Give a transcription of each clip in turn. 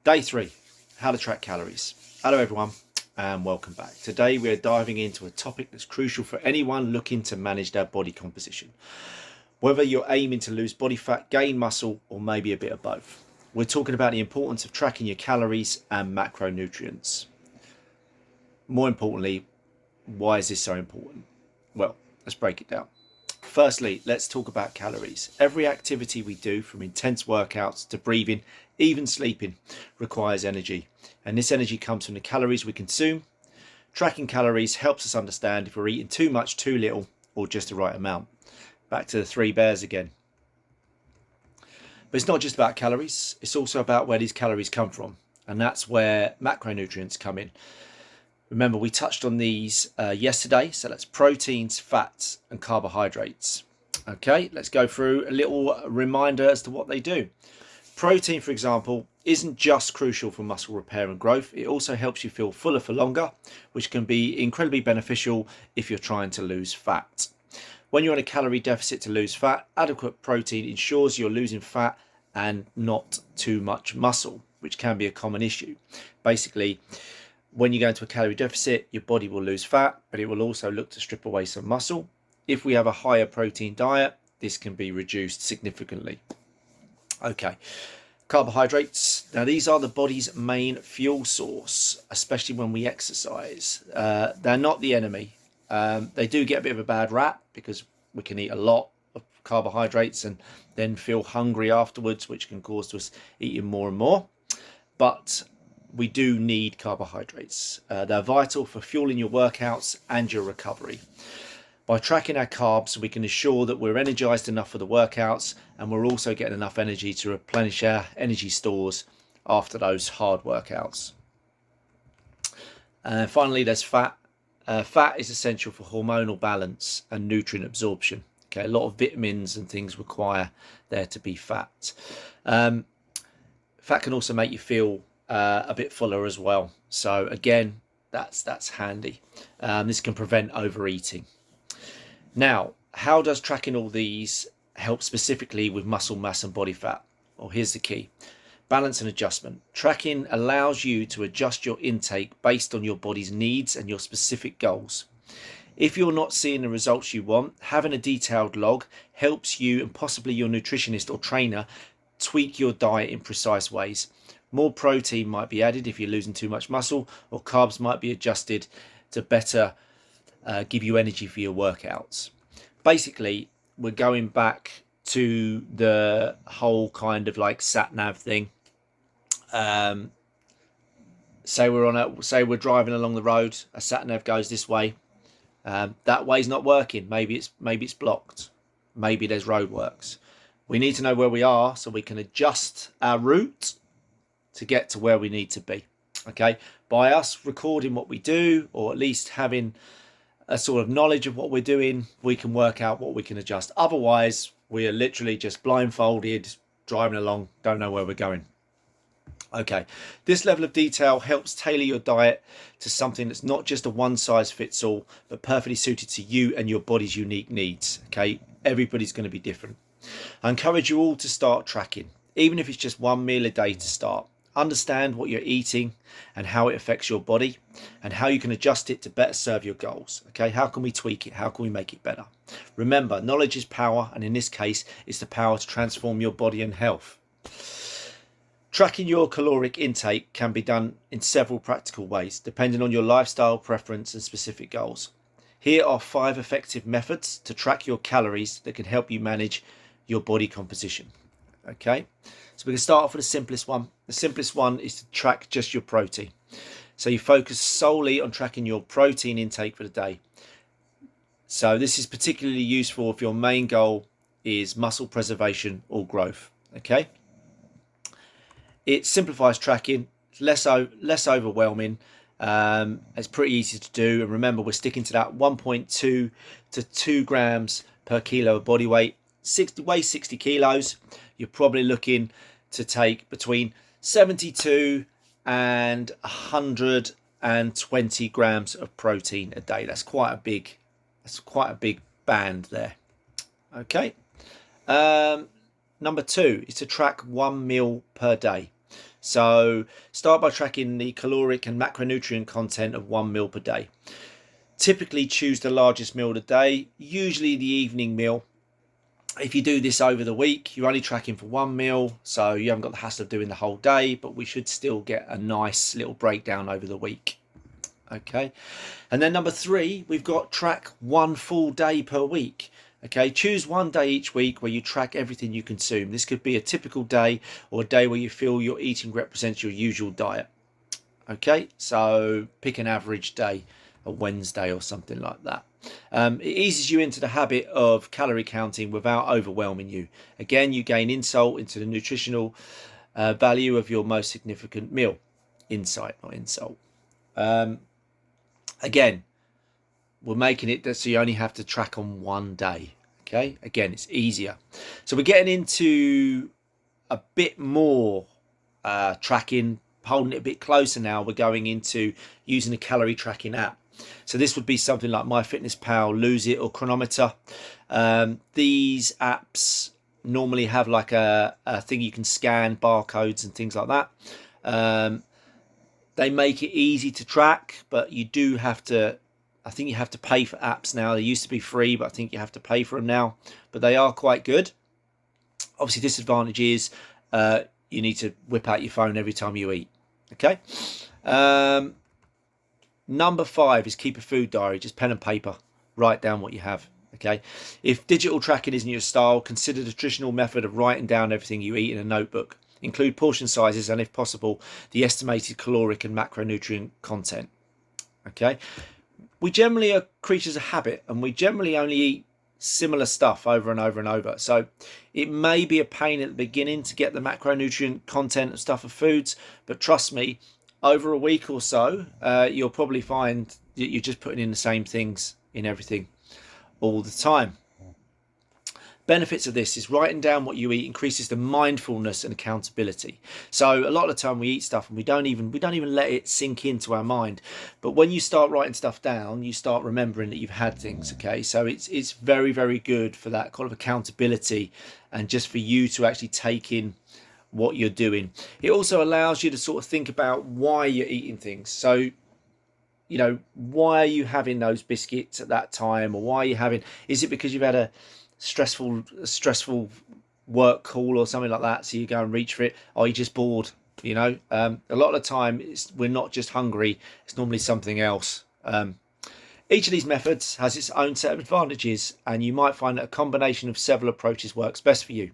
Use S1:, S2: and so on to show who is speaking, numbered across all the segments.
S1: Day 3, how to track calories. Hello everyone and welcome back. Today we are diving into a topic that's crucial for anyone looking to manage their body composition. Whether you're aiming to lose body fat, gain muscle, or maybe a bit of both. We're talking about the importance of tracking your calories and macronutrients. More importantly, why is this so important? Well, let's break it down. Firstly, let's talk about calories. Every activity we do, from intense workouts to breathing, even sleeping, requires energy. And this energy comes from the calories we consume. Tracking calories helps us understand if we're eating too much, too little, or just the right amount. Back to the 3 bears again. But it's not just about calories, it's also about where these calories come from. And that's where macronutrients come in. Remember, we touched on these yesterday. So that's proteins, fats, and carbohydrates. Okay, let's go through a little reminder as to what they do. Protein, for example, isn't just crucial for muscle repair and growth. It also helps you feel fuller for longer, which can be incredibly beneficial if you're trying to lose fat. When you're on a calorie deficit to lose fat, adequate protein ensures you're losing fat and not too much muscle, which can be a common issue. Basically, when you go into a calorie deficit, your body will lose fat, but it will also look to strip away some muscle. If we have a higher protein diet, this can be reduced significantly. Okay, carbohydrates. Now, these are the body's main fuel source, especially when we exercise. They're not the enemy. They do get a bit of a bad rap because we can eat a lot of carbohydrates and then feel hungry afterwards, which can cause us eating more and more. But we do need carbohydrates. They're vital for fueling your workouts and your recovery. By tracking our carbs, we can ensure that we're energized enough for the workouts, and we're also getting enough energy to replenish our energy stores after those hard workouts. Finally, there's fat. Fat is essential for hormonal balance and nutrient absorption. Okay, a lot of vitamins and things require there to be fat. Fat can also make you feel a bit fuller as well. So again, that's handy. This can prevent overeating. Now, how does tracking all these help specifically with muscle mass and body fat? Well, here's the key. Balance and adjustment. Tracking allows you to adjust your intake based on your body's needs and your specific goals. If you're not seeing the results you want, having a detailed log helps you and possibly your nutritionist or trainer tweak your diet in precise ways. More protein might be added if you're losing too much muscle, or carbs might be adjusted to better give you energy for your workouts. Basically, we're going back to the whole kind of like sat nav thing. Say we're driving along the road, a sat nav goes this way. That way's not working. Maybe it's blocked. Maybe there's roadworks. We need to know where we are so we can adjust our route to get to where we need to be. Okay, by us recording what we do, or at least having a sort of knowledge of what we're doing, we can work out what we can adjust. Otherwise, we are literally just blindfolded, driving along, don't know where we're going. Okay, this level of detail helps tailor your diet to something that's not just a one size fits all, but perfectly suited to you and your body's unique needs. Okay, everybody's going to be different. I encourage you all to start tracking, even if it's just one meal a day to start. Understand what you're eating and how it affects your body and how you can adjust it to better serve your goals. Okay, how can we tweak it? How can we make it better? Remember, knowledge is power, and in this case, it's the power to transform your body and health. Tracking your caloric intake can be done in several practical ways, depending on your lifestyle, preference, and specific goals. Here are 5 effective methods to track your calories that can help you manage your body composition. Okay, so we can start off with the simplest one. The simplest one is to track just your protein. So you focus solely on tracking your protein intake for the day. So this is particularly useful if your main goal is muscle preservation or growth. Okay, it simplifies tracking. It's less overwhelming. It's pretty easy to do, and remember, we're sticking to that 1.2 to 2 grams per kilo of body weight. 60 kilos, you're probably looking to take between 72 and 120 grams of protein a day. That's quite a big band there. Okay. Number 2 is to track 1 meal per day. So start by tracking the caloric and macronutrient content of 1 meal per day. Typically choose the largest meal of the day, usually the evening meal. If you do this over the week, you're only tracking for 1 meal, so you haven't got the hassle of doing the whole day, but we should still get a nice little breakdown over the week. Okay, and then number 3, we've got track 1 full day per week. Okay, choose 1 day each week where you track everything you consume. This could be a typical day or a day where you feel your eating represents your usual diet. Okay, so pick an average day, a Wednesday or something like that. It eases you into the habit of calorie counting without overwhelming you. Again, you gain insight into the nutritional value of your most significant meal. Insight, not insult. Again, we're making it so you only have to track on 1 day. Okay, again, it's easier. So we're getting into a bit more tracking, holding it a bit closer now. We're going into using a calorie tracking app. So this would be something like MyFitnessPal, Lose It, or Chronometer. These apps normally have like a thing you can scan barcodes and things like that. They make it easy to track, but you do have to, I think you have to pay for apps now. They used to be free, but I think you have to pay for them now. But they are quite good. Obviously, disadvantage is you need to whip out your phone every time you eat. Okay. Number 5 is keep a food diary, just pen and paper. Write down what you have. Okay. If digital tracking isn't your style, consider the traditional method of writing down everything you eat in a notebook. Include portion sizes and, if possible, the estimated caloric and macronutrient content. Okay. We generally are creatures of habit, and we generally only eat similar stuff over and over and over. So it may be a pain at the beginning to get the macronutrient content of stuff of foods, but trust me, over a week or so, you'll probably find that you're just putting in the same things in everything all the time. Benefits of this is writing down what you eat increases the mindfulness and accountability. So a lot of the time we eat stuff and we don't even let it sink into our mind. But when you start writing stuff down, you start remembering that you've had things. Okay, so it's very, very good for that kind of accountability and just for you to actually take in what you're doing. It also allows you to sort of think about why you're eating things. So, you know, why are you having those biscuits at that time, or why are you having? Is it because you've had a stressful work call or something like that, so you go and reach for it? Or are you just bored? You know, a lot of the time we're not just hungry, it's normally something else. Each of these methods has its own set of advantages, and you might find that a combination of several approaches works best for you.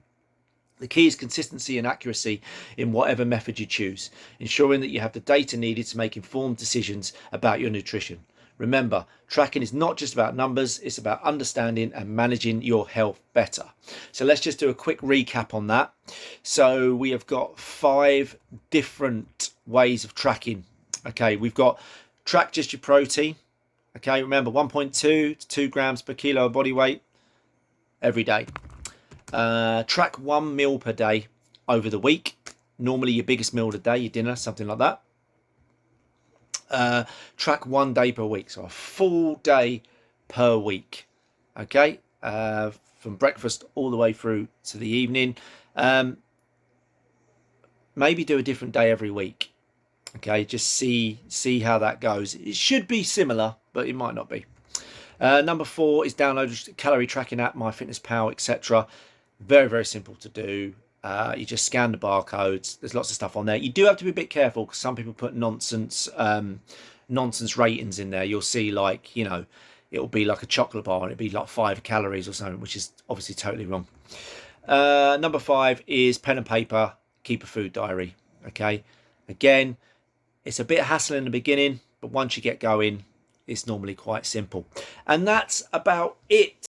S1: The key is consistency and accuracy in whatever method you choose, ensuring that you have the data needed to make informed decisions about your nutrition. Remember, tracking is not just about numbers, it's about understanding and managing your health better. So let's just do a quick recap on that. So we have got 5 different ways of tracking. Okay, we've got track just your protein. Okay, remember 1.2 to 2 grams per kilo of body weight every day. Track 1 meal per day over the week. Normally your biggest meal of the day, your dinner, something like that. Track 1 day per week, so a full day per week. Okay, from breakfast all the way through to the evening. Maybe do a different day every week. Okay, just see how that goes. It should be similar, but it might not be. Number 4 is download a calorie tracking app, MyFitnessPal, etc. Very, very simple to do. You just scan the barcodes. There's lots of stuff on there. You do have to be a bit careful because some people put nonsense ratings in there. You'll see, like, you know, it'll be like a chocolate bar and it'll be like 5 calories or something, which is obviously totally wrong. Number 5 is pen and paper. Keep a food diary. Okay. Again, it's a bit hassle in the beginning, but once you get going, it's normally quite simple. And that's about it